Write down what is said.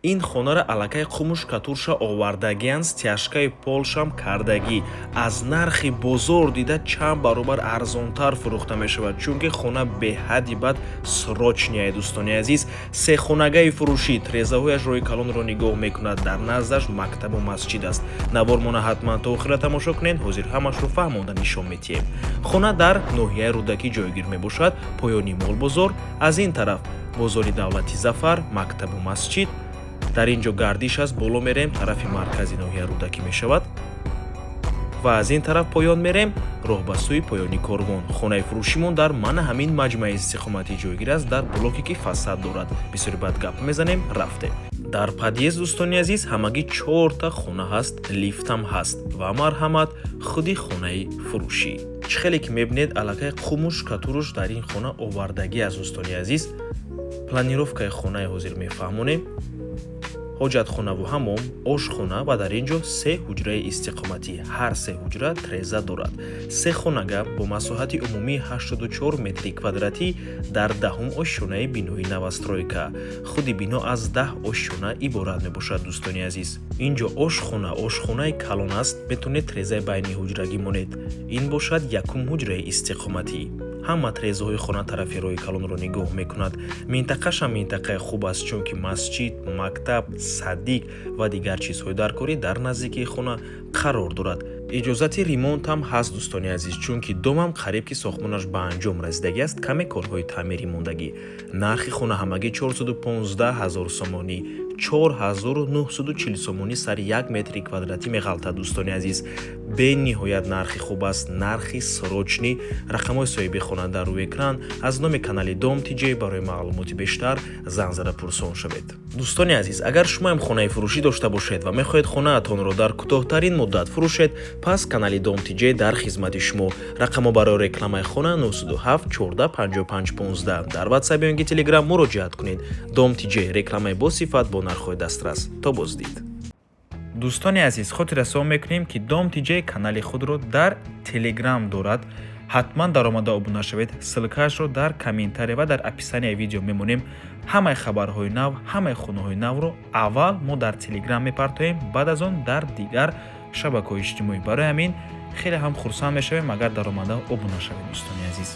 ин хонаро аллакай қумуш катурша овардагиянд стяжкаи полшам кардагӣ аз нархи бозор дида чанд баробар арзонтар фурӯхта мешавад, чунки хона беҳадди бад срочнияе. Дӯстони азиз, сехонагаи фурӯшӣ трезаҳояш роҳи калонро нигоҳ мекунад. Дар наздаш мактабу масҷид аст. Навормона ҳатман то охира тамошо кунед, ҳозир ҳамашро фаҳмонда нишон медиҳем. Хона дар ноҳияи рӯдакӣ ҷойгир мебошад, поёни молбозор, аз ин тараф бозори давлати Зафар, мактабу масҷид. Дар ин ҷо гардиш аст, боло мерем, тарафи маркази ноҳияи рӯдакӣ мешавад ва аз ин тараф поён мерем, роҳ ба сӯи поёни корвон. Хонаи фурӯшимон дар мана ҳамин маҷмаи истиқоматӣ ҷойгир аст, дар блоке ки фасад дорад. Бисёри бад гап мезанем, рафтем. Дар подъезд, дӯстони азиз, ҳамагӣ 4 та хона ҳаст, лифтам ҳаст ва марҳамат, худи хонаи фурӯшӣ. Чӣ хеле ки мебинед, аллакай қумуш катуруш дар ин хона овардагӣ аст. Дӯстони азиз, планировкаи хонаи ҳозир мефаҳмонем. ҳоҷатхонаву ҳаммом, ошхона ва дар ин ҷо 3 ҳуҷраи истиқоматӣ. Ҳар 3 ҳуҷра треза дорад. 3 хонага бо масоҳати умумии 84 метри квадратӣ дар 10-ум ошшонаи бинои новостройка. Худи бино аз 10 ошшона иборат мебошад. Дӯстони азиз, ин ҷо ошхонаи калон аст. Метавонед трезаи байни ҳуҷра гимонед. Ин бошад 1-ум ҳуҷраи истиқоматӣ. ҳама трезаҳои хона тарафи роҳи калонро нигоҳ мекунад. Минтақашам минтақаи хуб аст, чунки масҷид, мактаб, садик ва дигар чизҳои даркорӣ дар наздикии хона қарор дорад. иҷозати ремонтам ҳаст, дӯстони азиз, чунки домам қариб ки сохтмонаш ба анҷом расидагӣ аст, каме корҳои таъмирӣ мондагӣ. Нархи хона ҳамагӣ 415 000 сомонӣ, 4940 сомонӣ сари 1 метри квадратӣ меғалтад. Дӯстони азиз, бениҳоят нархи хуб аст, нархи срочнӣ. Рақамҳои соҳиби хона дар рӯи экран. Аз номи канали Дом TJ барои маълумоти бештар занг зада пурсон шавед. дӯстони азиз, агар шумоам хонаи фурӯшӣ дошта бошед ва мехоҳед хонаатонро дар кӯтоҳтарин муддат фурӯшед, пас канали Дом TJ дар хизмати шумо. Рақамҳо барои рекламаи хона 927 14 55 15. Дар WhatsApp ё Telegram муроҷиат кунед. Дом TJ, рекламаи босифат бо нархҳои дастрас. То боздид. дӯстони азиз, хотиррасон мекунем ки Дом TJ канали худро дар Telegram дорад. ҳатман даромада обуна шавед. Ссилкаашро дар комментария ва дар описанияи видео мемонем. ҳамаи хабарҳои нав, ҳамаи хонаҳои навро аввал мо дар Telegram мепартоем, баъд аз он дар дигар шабакаҳои иҷтимоӣ. Барои ҳамин хеле ҳам хурсанд мешавем, агар даромада обуна шавед. дӯстони азиз.